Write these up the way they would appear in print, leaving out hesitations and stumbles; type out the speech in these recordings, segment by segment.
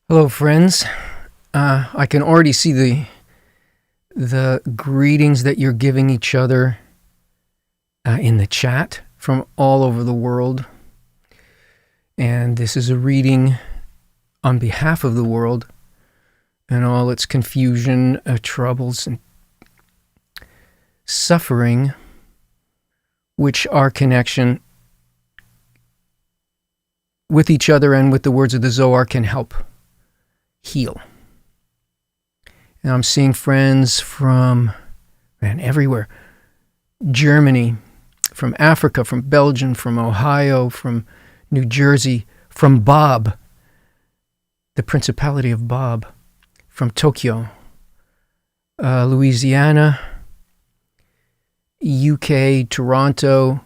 Hello, friends. I can already see the greetings that you're giving each other in the chat from all over the world. And this is a reading on behalf of the world and all its confusion, troubles, and suffering, which our connection with each other and with the words of the Zohar can help heal. And I'm seeing friends from everywhere. Germany, from Africa, from Belgium, from Ohio, from New Jersey, from Bob, the Principality of Bob, from Tokyo, Louisiana, UK, Toronto,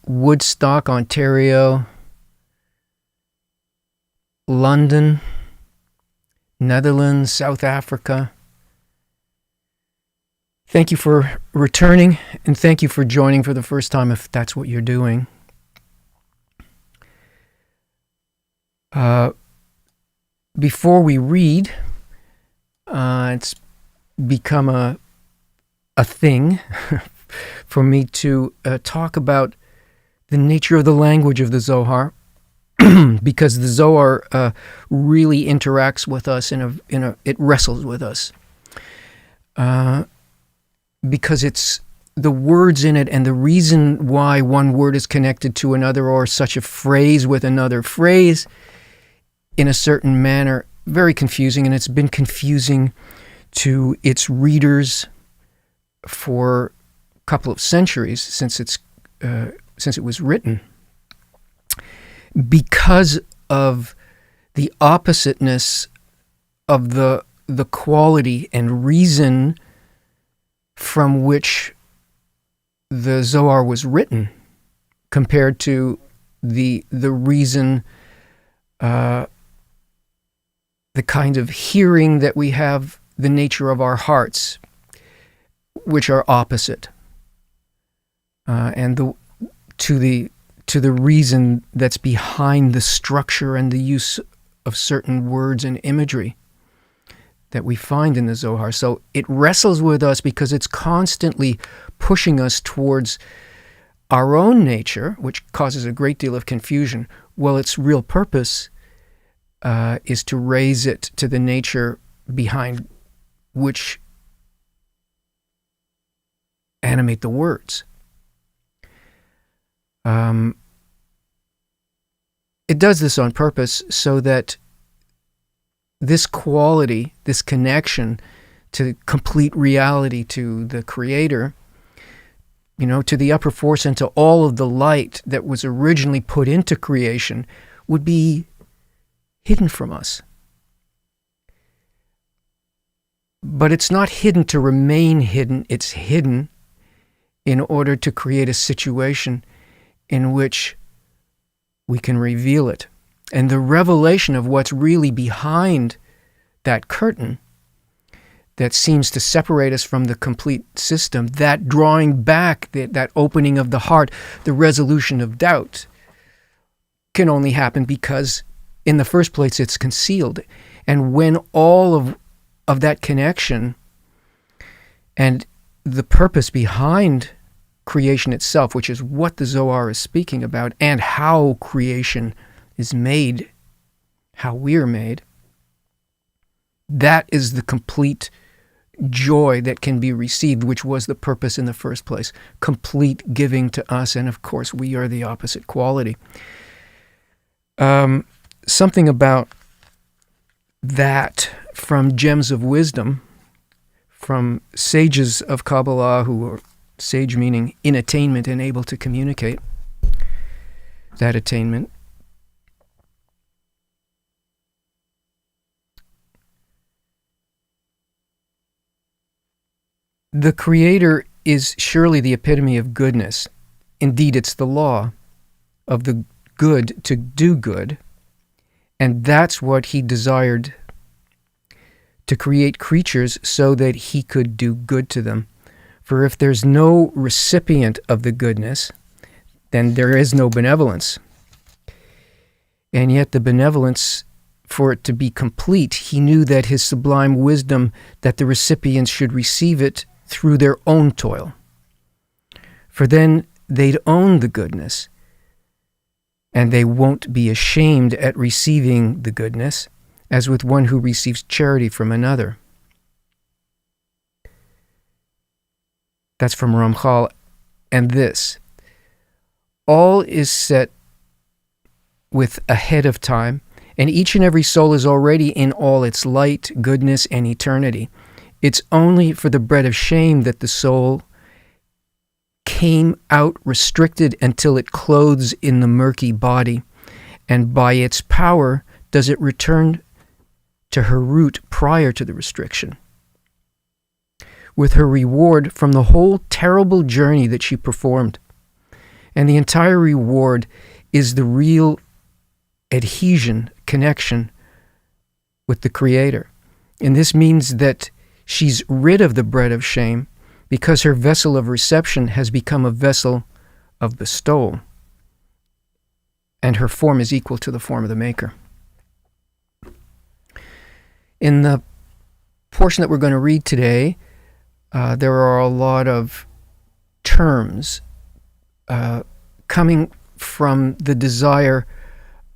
Woodstock, Ontario, London, Netherlands, South Africa. Thank you for returning, and thank you for joining for the first time if that's what you're doing. Before we read, it's become a thing for me to talk about the nature of the language of the Zohar. Because the Zohar really interacts with us it wrestles with us. Because it's the words in it and the reason why one word is connected to another, or such a phrase with another phrase in a certain manner, very confusing, and it's been confusing to its readers for a couple of centuries since it was written. Because of the oppositeness of the quality and reason from which the Zohar was written, compared to the reason, the kind of hearing that we have, the nature of our hearts, which are opposite, and to the reason that's behind the structure and the use of certain words and imagery that we find in the Zohar. So it wrestles with us because it's constantly pushing us towards our own nature, which causes a great deal of confusion. Well, its real purpose is to raise it to the nature behind which animate the words. It does this on purpose so that this quality, this connection to complete reality, to the Creator, to the upper force and to all of the light that was originally put into creation, would be hidden from us. But it's not hidden to remain hidden. It's hidden in order to create a situation in which we can reveal it. And the revelation of what's really behind that curtain that seems to separate us from the complete system, that drawing back, that opening of the heart, the resolution of doubt, can only happen because, in the first place, it's concealed. And when all of that connection and the purpose behind creation itself, which is what the Zohar is speaking about, and how creation is made, how we're made, that is the complete joy that can be received, which was the purpose in the first place. Complete giving to us, and of course we are the opposite quality. Something about that from Gems of Wisdom, from sages of Kabbalah who are sage meaning in attainment and able to communicate that attainment. The Creator is surely the epitome of goodness. Indeed, it's the law of the good to do good, and that's what He desired, to create creatures so that He could do good to them. For if there's no recipient of the goodness, then there is no benevolence. And yet the benevolence for it to be complete, he knew that his sublime wisdom, that the recipients should receive it through their own toil. For then they'd own the goodness, and they won't be ashamed at receiving the goodness, as with one who receives charity from another. That's from Ramchal. And this, all is set with ahead of time, and each and every soul is already in all its light, goodness, and eternity. It's only for the bread of shame that the soul came out restricted until it clothes in the murky body, and by its power does it return to her root prior to the restriction, with her reward from the whole terrible journey that she performed. And the entire reward is the real adhesion, connection with the Creator. And this means that she's rid of the bread of shame, because her vessel of reception has become a vessel of bestowal, and her form is equal to the form of the Maker. In the portion that we're going to read today, there are a lot of terms coming from the desire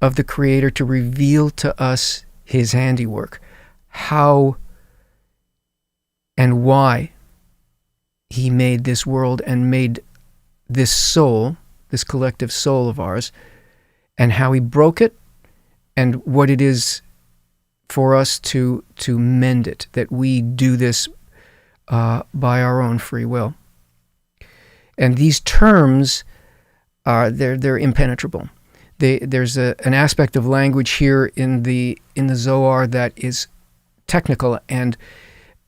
of the Creator to reveal to us His handiwork, how and why He made this world and made this soul, this collective soul of ours, and how He broke it, and what it is for us to mend it, that we do this by our own free will. And these terms they're impenetrable. There's an aspect of language here in the Zohar that is technical, and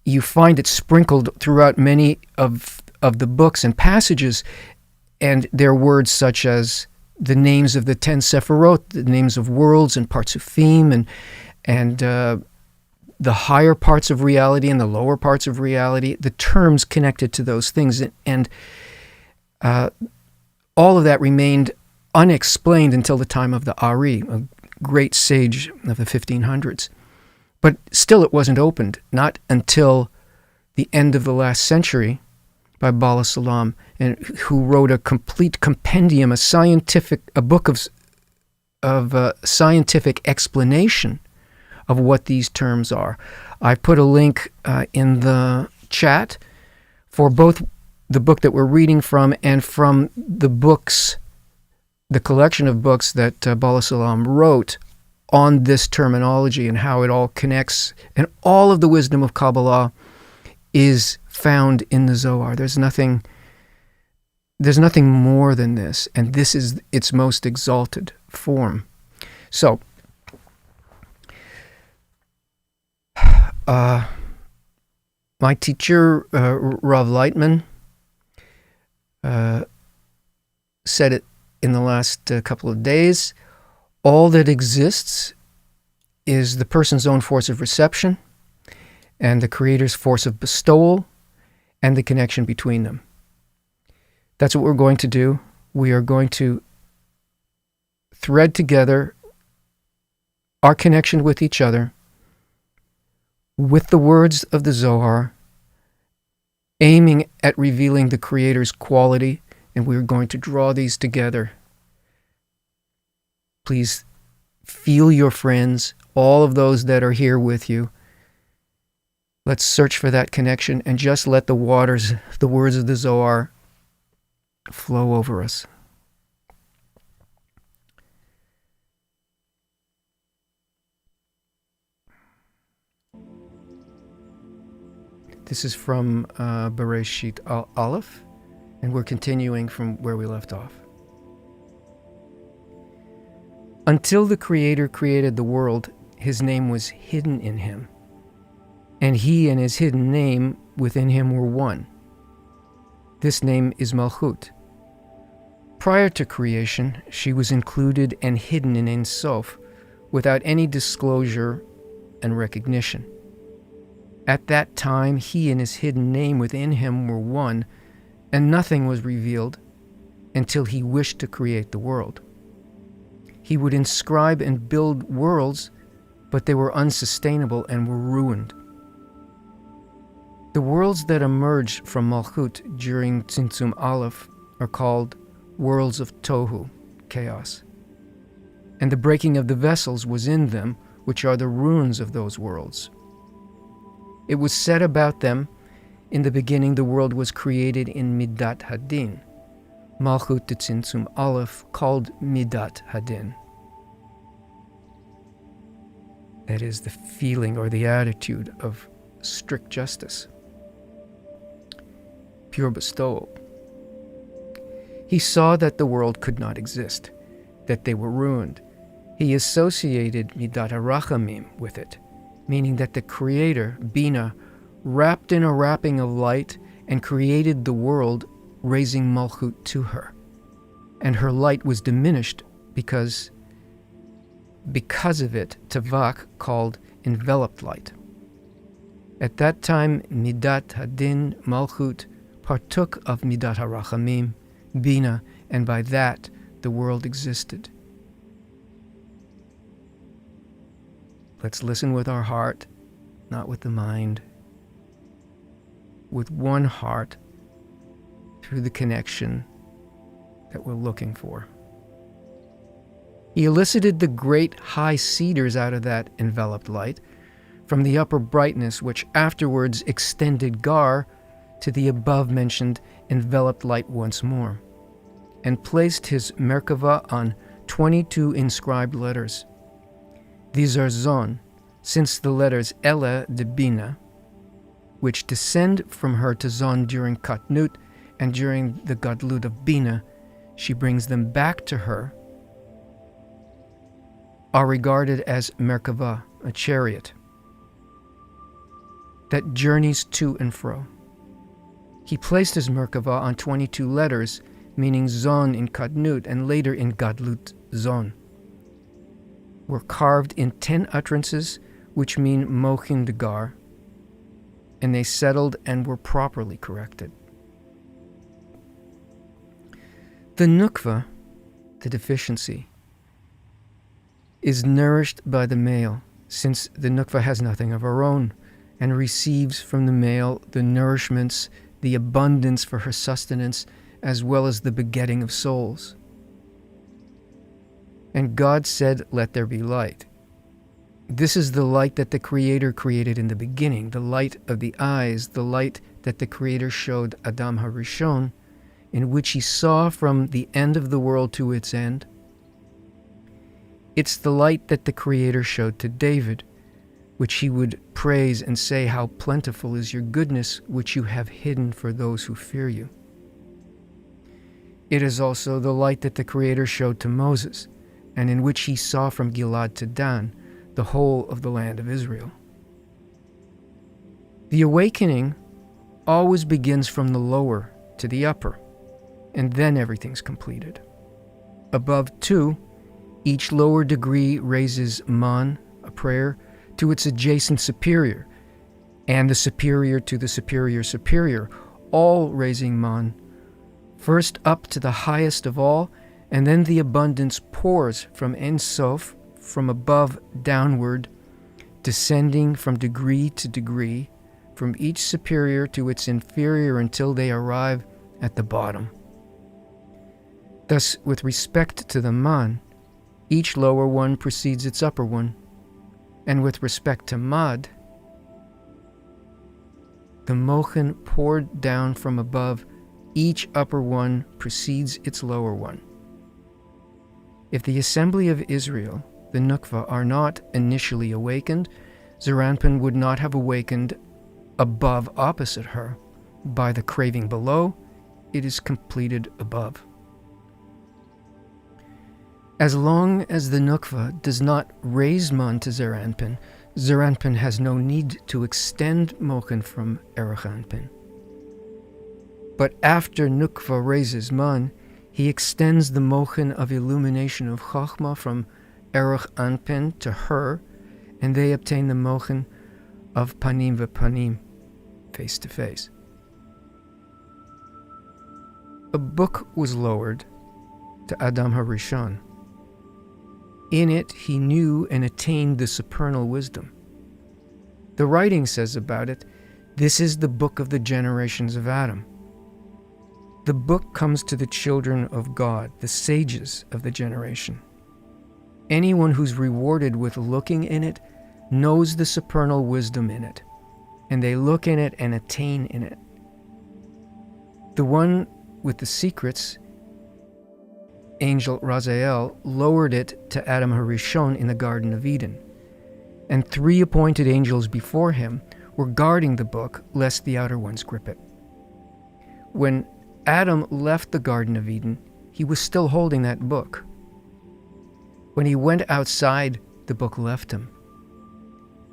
you find it sprinkled throughout many of the books and passages, and there are words such as the names of the 10 Sephirot, the names of worlds and parts of theme, and the higher parts of reality and the lower parts of reality, the terms connected to those things. And all of that remained unexplained until the time of the Ari, a great sage of the 1500s. But still it wasn't opened, not until the end of the last century by Bala Salam, and who wrote a complete compendium, a book of scientific explanation of what these terms are. I put a link in the chat for both the book that we're reading from and from the books, the collection of books that Bala Salam wrote on this terminology and how it all connects. And all of the wisdom of Kabbalah is found in the Zohar. There's nothing more than this, and this is its most exalted form. So, my teacher, Rav Lightman, said it in the last couple of days. All that exists is the person's own force of reception and the Creator's force of bestowal and the connection between them. That's what we're going to do. We are going to thread together our connection with each other with the words of the Zohar, aiming at revealing the Creator's quality, and we're going to draw these together. Please feel your friends, all of those that are here with you. Let's search for that connection and just let the words of the Zohar flow over us. This is from Beresheet Aleph, and we're continuing from where we left off. Until the Creator created the world, His name was hidden in Him, and He and His hidden name within Him were one. This name is Malchut. Prior to creation, she was included and hidden in Ein Sof, without any disclosure and recognition. At that time, He and His hidden name within Him were one, and nothing was revealed until He wished to create the world. He would inscribe and build worlds but they were unsustainable and were ruined. The worlds that emerged from Malchut during Tzimtzum Aleph are called worlds of Tohu, chaos. And the breaking of the vessels was in them, which are the ruins of those worlds. It was said about them, in the beginning the world was created in Midat Hadin, Malchut de Tzimtzum Aleph, called Midat Hadin. That is the feeling or the attitude of strict justice, pure bestowal. He saw that the world could not exist, that they were ruined. He associated Midat HaRachamim with it, meaning that the Creator, Bina, wrapped in a wrapping of light and created the world, raising Malchut to her. And her light was diminished because of it, Tavak called enveloped light. At that time, Midat Hadin, Malchut, partook of Midat HaRachamim, Bina, and by that the world existed. Let's listen with our heart, not with the mind. With one heart, through the connection that we're looking for. He elicited the great high cedars out of that enveloped light, from the upper brightness which afterwards extended Gar to the above-mentioned enveloped light once more, and placed his Merkava on 22 inscribed letters. These are Zon, since the letters Ela de Bina, which descend from her to Zon during Katnut and during the Gadlut of Bina, she brings them back to her, are regarded as Merkava, a chariot, that journeys to and fro. He placed his Merkava on 22 letters, meaning Zon in Kadnut and later in Gadlut Zon, were carved in 10 utterances, which mean Mochin de Gar, and they settled and were properly corrected. The Nukva, the deficiency, is nourished by the male, since the Nukva has nothing of her own, and receives from the male the nourishments, the abundance for her sustenance, as well as the begetting of souls. And God said, "Let there be light." This is the light that the Creator created in the beginning, the light of the eyes, the light that the Creator showed Adam HaRishon, in which he saw from the end of the world to its end. It's the light that the Creator showed to David, which he would praise and say, "How plentiful is your goodness, which you have hidden for those who fear you." It is also the light that the Creator showed to Moses, and in which he saw from Gilad to Dan, the whole of the land of Israel. The awakening always begins from the lower to the upper, and then everything's completed. Above 2, each lower degree raises man, a prayer, to its adjacent superior, and the superior to the superior superior, all raising man, first up to the highest of all, and then the abundance pours from Ein Sof, from above downward, descending from degree to degree, from each superior to its inferior until they arrive at the bottom. Thus, with respect to the man, each lower one precedes its upper one, and with respect to Mad, the Mochin poured down from above, each upper one precedes its lower one. If the assembly of Israel, the Nukva, are not initially awakened, Zeranpin would not have awakened above opposite her. By the craving below, it is completed above. As long as the Nukva does not raise man to Zeranpin, Zeranpin has no need to extend Mochin from Erech Anpin. But after Nukva raises man, he extends the Mochin of illumination of Chachma from Erech Anpin to her, and they obtain the Mochin of Panim v'Panim, face to face. A book was lowered to Adam HaRishon, In it he knew and attained the supernal wisdom. The writing says about it, "This is the book of the generations of Adam." The book comes to the children of God, the sages of the generation. Anyone who's rewarded with looking in it knows the supernal wisdom in it, and they look in it and attain in it. The one with the secrets, Angel Raziel, lowered it to Adam HaRishon in the Garden of Eden, and 3 appointed angels before him were guarding the book lest the outer ones grip it. When Adam left the Garden of Eden, he was still holding that book. When he went outside, the book left him.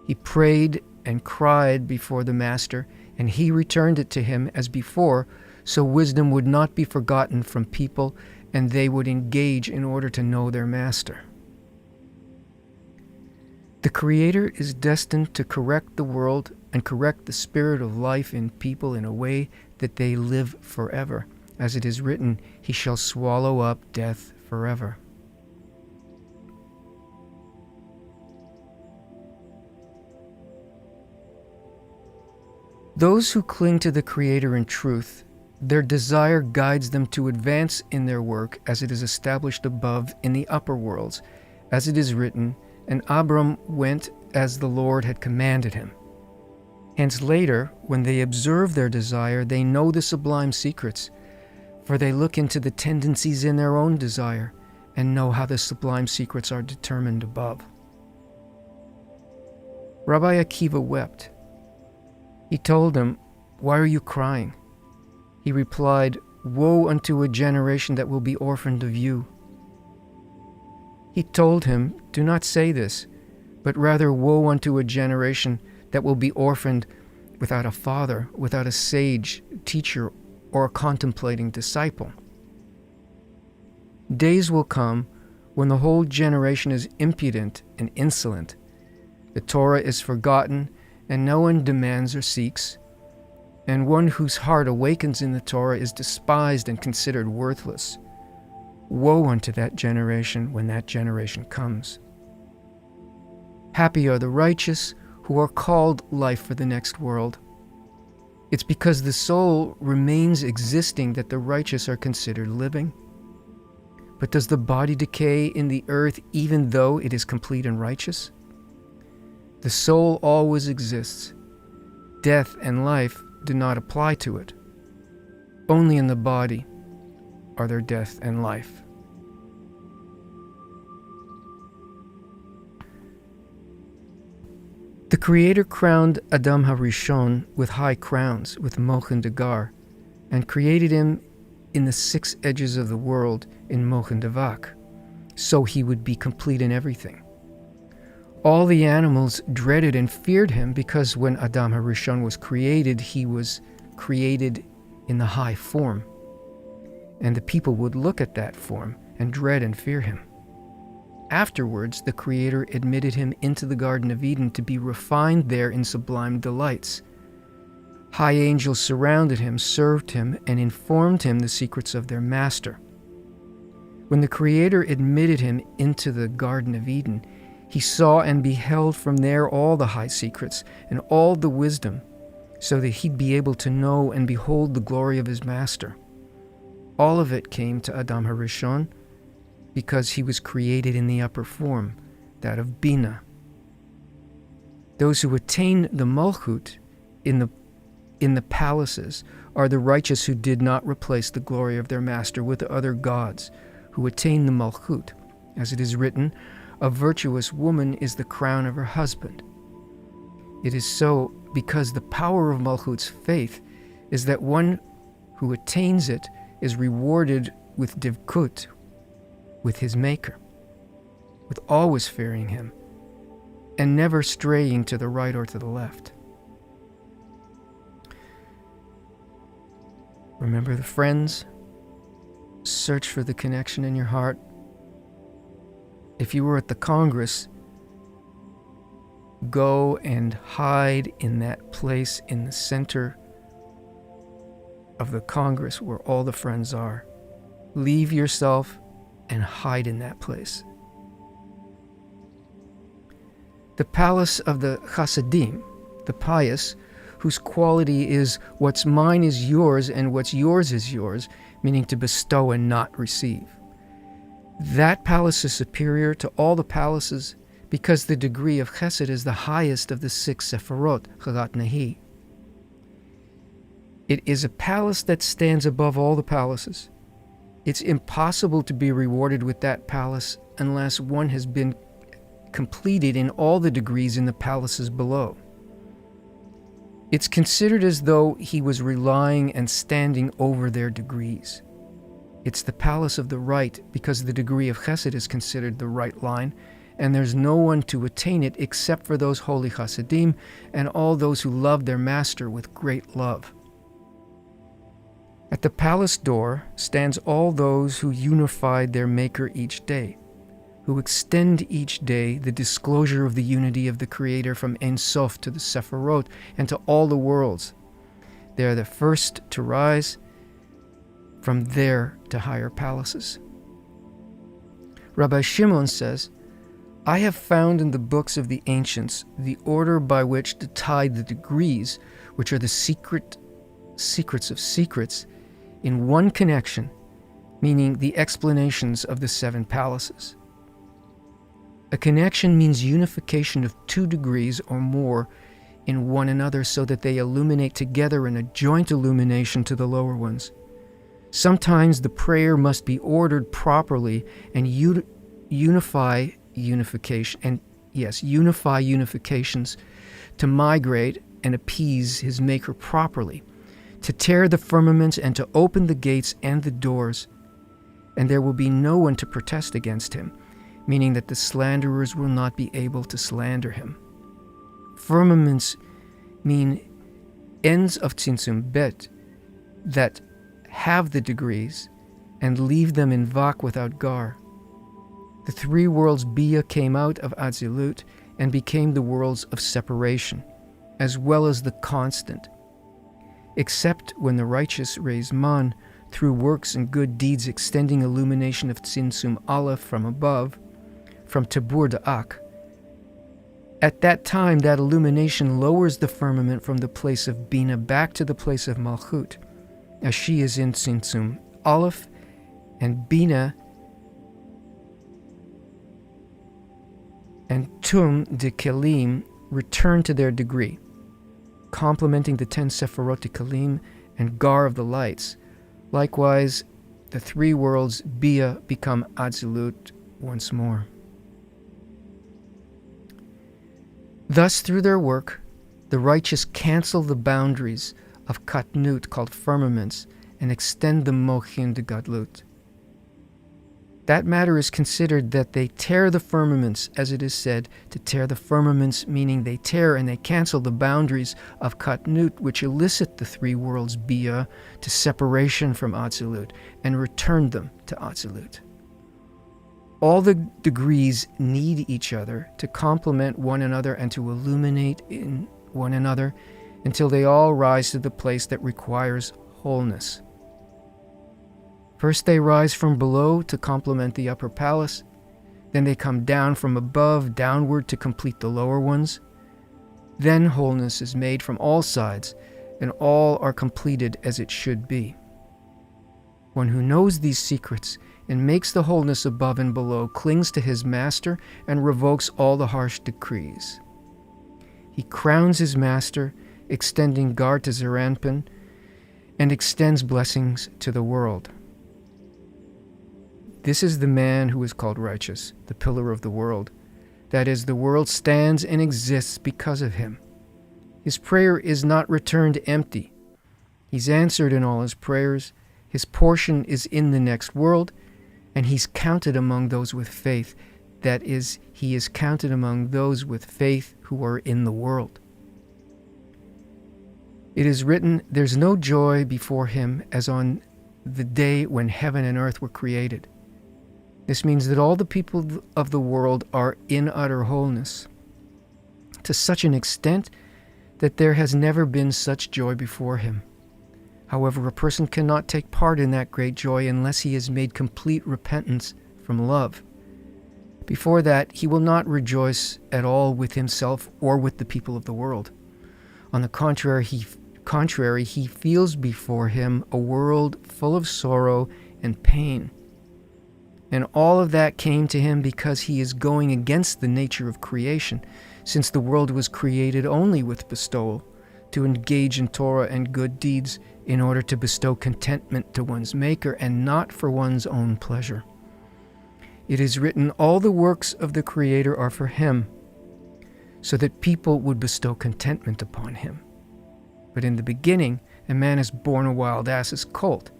He prayed and cried before the Master, and he returned it to him as before, so wisdom would not be forgotten from people, and they would engage in order to know their Master. The Creator is destined to correct the world and correct the spirit of life in people in a way that they live forever. As it is written, "He shall swallow up death forever." Those who cling to the Creator in truth, their desire guides them to advance in their work as it is established above in the upper worlds, as it is written, "And Abram went as the Lord had commanded him." Hence later, when they observe their desire, they know the sublime secrets, for they look into the tendencies in their own desire and know how the sublime secrets are determined above. Rabbi Akiva wept. He told him, "Why are you crying?" He replied, "Woe unto a generation that will be orphaned of you." He told him, "Do not say this, but rather woe unto a generation that will be orphaned without a father, without a sage, teacher, or a contemplating disciple." Days will come when the whole generation is impudent and insolent. The Torah is forgotten, and no one demands or seeks, and one whose heart awakens in the Torah is despised and considered worthless. Woe unto that generation when that generation comes. Happy are the righteous who are called life for the next world. It's because the soul remains existing that the righteous are considered living. But does the body decay in the earth even though it is complete and righteous? The soul always exists. Death and life do not apply to it. Only in the body are there death and life. The Creator crowned Adam HaRishon with high crowns, with Mochen Dagar, and created him in the 6 edges of the world in Mochen Davak, so he would be complete in everything. All the animals dreaded and feared him because when Adam HaRishon was created, he was created in the high form, and the people would look at that form and dread and fear him. Afterwards, the Creator admitted him into the Garden of Eden to be refined there in sublime delights. High angels surrounded him, served him, and informed him the secrets of their master. When the Creator admitted him into the Garden of Eden, he saw and beheld from there all the high secrets and all the wisdom, so that he'd be able to know and behold the glory of his master. All of it came to Adam HaRishon because he was created in the upper form, that of Bina. Those who attain the Malchut in the palaces are the righteous who did not replace the glory of their master with other gods, who attain the Malchut. As it is written, "A virtuous woman is the crown of her husband." It is so because the power of Malchut's faith is that one who attains it is rewarded with divkut, with his maker, with always fearing him, and never straying to the right or to the left. Remember the friends? Search for the connection in your heart. If you were at the Congress, go and hide in that place in the center of the Congress where all the friends are. Leave yourself and hide in that place. The palace of the Chassidim, the pious, whose quality is what's mine is yours and what's yours is yours, meaning to bestow and not receive. That palace is superior to all the palaces because the degree of chesed is the highest of the 6 sephirot, chagat nahi. It is a palace that stands above all the palaces. It's impossible to be rewarded with that palace unless one has been completed in all the degrees in the palaces below. It's considered as though he was relying and standing over their degrees. It's the palace of the right because the degree of chesed is considered the right line, and there's no one to attain it except for those holy chassidim and all those who love their master with great love. At the palace door stands all those who unified their Maker each day, who extend each day the disclosure of the unity of the Creator from Ein Sof to the Sephirot and to all the worlds. They are the first to rise, from there to higher palaces. Rabbi Shimon says, I have found in the books of the ancients the order by which to tie the degrees, which are the secrets of secrets, in one connection, meaning the explanations of the 7 palaces. A connection means unification of 2 degrees or more in one another so that they illuminate together in a joint illumination to the lower ones. Sometimes the prayer must be ordered properly and unify unifications to migrate and appease his Maker properly, to tear the firmament and to open the gates and the doors, and there will be no one to protest against him, meaning that the slanderers will not be able to slander him. Firmaments mean ends of Tzimtzum Bet that have the degrees and leave them in Vak without Gar. The 3 worlds Bia came out of Atzilut and became the worlds of separation, as well as the constant, except when the righteous raise Man through works and good deeds extending illumination of Tzimtzum Aleph from above, from Tabur to Ak. At that time, that illumination lowers the firmament from the place of Bina back to the place of Malchut, as she is in Tzimtzum Aleph, and Bina and Tum de Kelim return to their degree, complementing the 10 Sephirot de Kelim and Gar of the lights. Likewise, the 3 worlds Bia become Atzilut once more. Thus, through their work, the righteous cancel the boundaries of Katnut, called firmaments, and extend the Mochin de Gadlut. That matter is considered that they tear the firmaments, as it is said, to tear the firmaments, meaning they tear and they cancel the boundaries of Katnut, which elicit the 3 worlds Bia to separation from Atzilut, and return them to Atzilut. All the degrees need each other to complement one another and to illuminate in one another until they all rise to the place that requires wholeness. First they rise from below to complement the upper palace, then they come down from above downward to complete the lower ones. Then wholeness is made from all sides, and all are completed as it should be. One who knows these secrets and makes the wholeness above and below clings to his master and revokes all the harsh decrees. He crowns his master, extending Gar to Zeranpin, and extends blessings to the world. This is the man who is called righteous, the pillar of the world. That is, the world stands and exists because of him. His prayer is not returned empty. He's answered in all his prayers. His portion is in the next world, and he's counted among those with faith. That is, he is counted among those with faith who are in the world. It is written, there's no joy before him as on the day when heaven and earth were created. This means that all the people of the world are in utter wholeness, to such an extent that there has never been such joy before him. However, a person cannot take part in that great joy unless he has made complete repentance from love. Before that, he will not rejoice at all with himself or with the people of the world. On the contrary, he feels before him a world full of sorrow and pain. And all of that came to him because he is going against the nature of creation, since the world was created only with bestowal, to engage in Torah and good deeds in order to bestow contentment to one's Maker and not for one's own pleasure. It is written, all the works of the Creator are for him, so that people would bestow contentment upon him. But in the beginning, a man is born a wild ass's colt,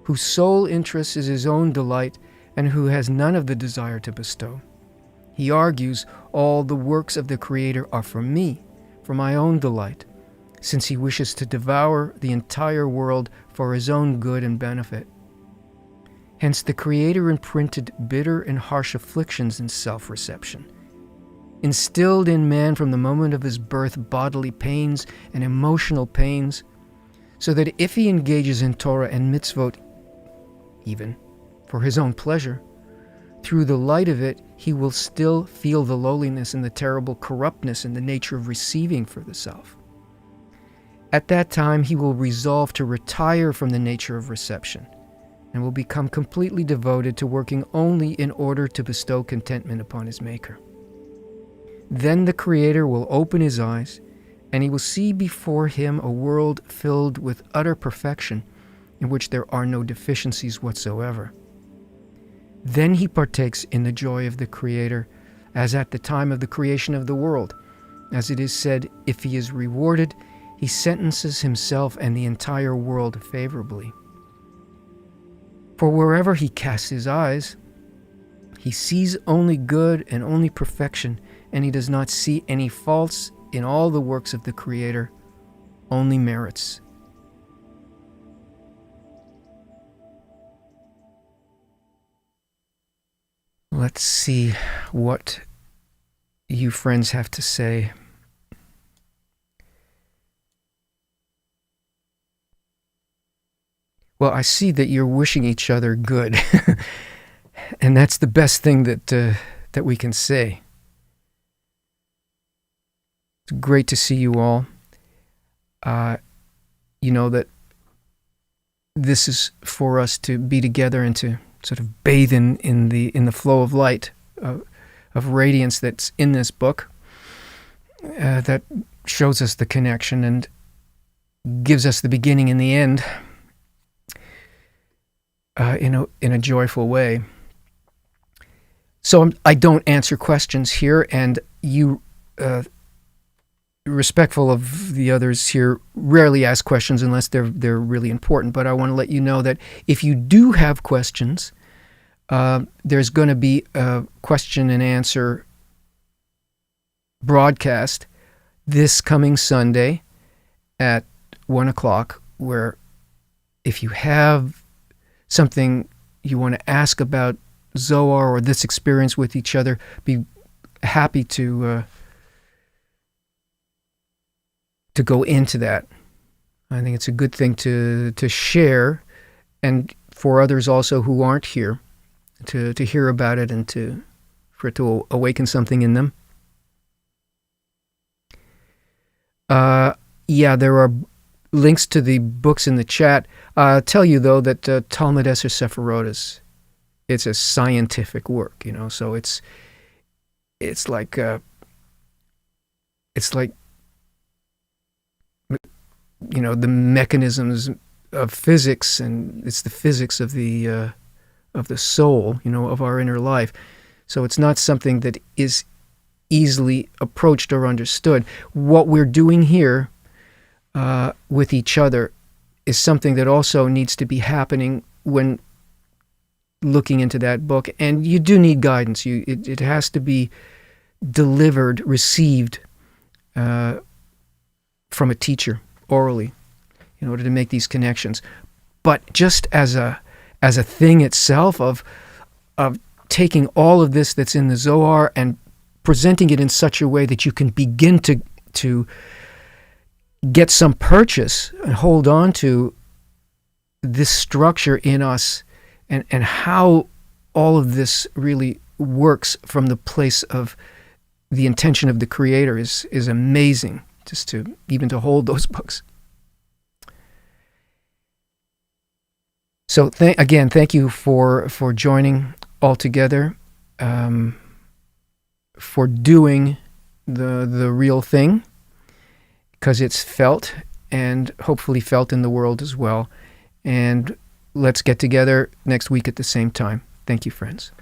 whose sole interest is his own delight and who has none of the desire to bestow. He argues, all the works of the Creator are for me, for my own delight, since he wishes to devour the entire world for his own good and benefit. Hence the Creator imprinted bitter and harsh afflictions in self-reception, instilled in man from the moment of his birth bodily pains and emotional pains, so that if he engages in Torah and mitzvot, even for his own pleasure, through the light of it, he will still feel the lowliness and the terrible corruptness in the nature of receiving for the self. At that time, he will resolve to retire from the nature of reception and will become completely devoted to working only in order to bestow contentment upon his Maker. Then the Creator will open his eyes, and he will see before him a world filled with utter perfection, in which there are no deficiencies whatsoever. Then he partakes in the joy of the Creator, as at the time of the creation of the world. As it is said, if he is rewarded, he sentences himself and the entire world favorably. For wherever he casts his eyes, he sees only good and only perfection, and he does not see any faults in all the works of the Creator, only merits. Let's see what you friends have to say. Well, I see that you're wishing each other good, and that's the best thing that we can say. It's great to see you all. You know that this is for us to be together and to sort of bathe in the flow of light, of radiance that's in this book, that shows us the connection and gives us the beginning and the end in a joyful way. So I don't answer questions here, and you, respectful of the others here, rarely ask questions unless they're really important. But I want to let you know that if you do have questions, there's going to be a question and answer broadcast this coming Sunday at 1 o'clock, where if you have something you want to ask about Zohar or this experience with each other, be happy to go into that. I think it's a good thing to share, and for others also who aren't here, to hear about it and for it to awaken something in them. Yeah, there are links to the books in the chat. I'll tell you though that Talmud Esser Sephirotis, it's a scientific work, so it's like the mechanisms of physics, and it's the physics of the soul, of our inner life. So it's not something that is easily approached or understood. What we're doing here with each other is something that also needs to be happening when looking into that book. And you do need guidance. It has to be delivered, received from a teacher orally in order to make these connections. But just as a thing itself of taking all of this that's in the Zohar and presenting it in such a way that you can begin to get some purchase and hold on to this structure in us and how all of this really works from the place of the intention of the Creator is amazing, just to even to hold those books. So again, thank you for joining all together, for doing the real thing, because it's felt, and hopefully felt in the world as well. And let's get together next week at the same time. Thank you, friends.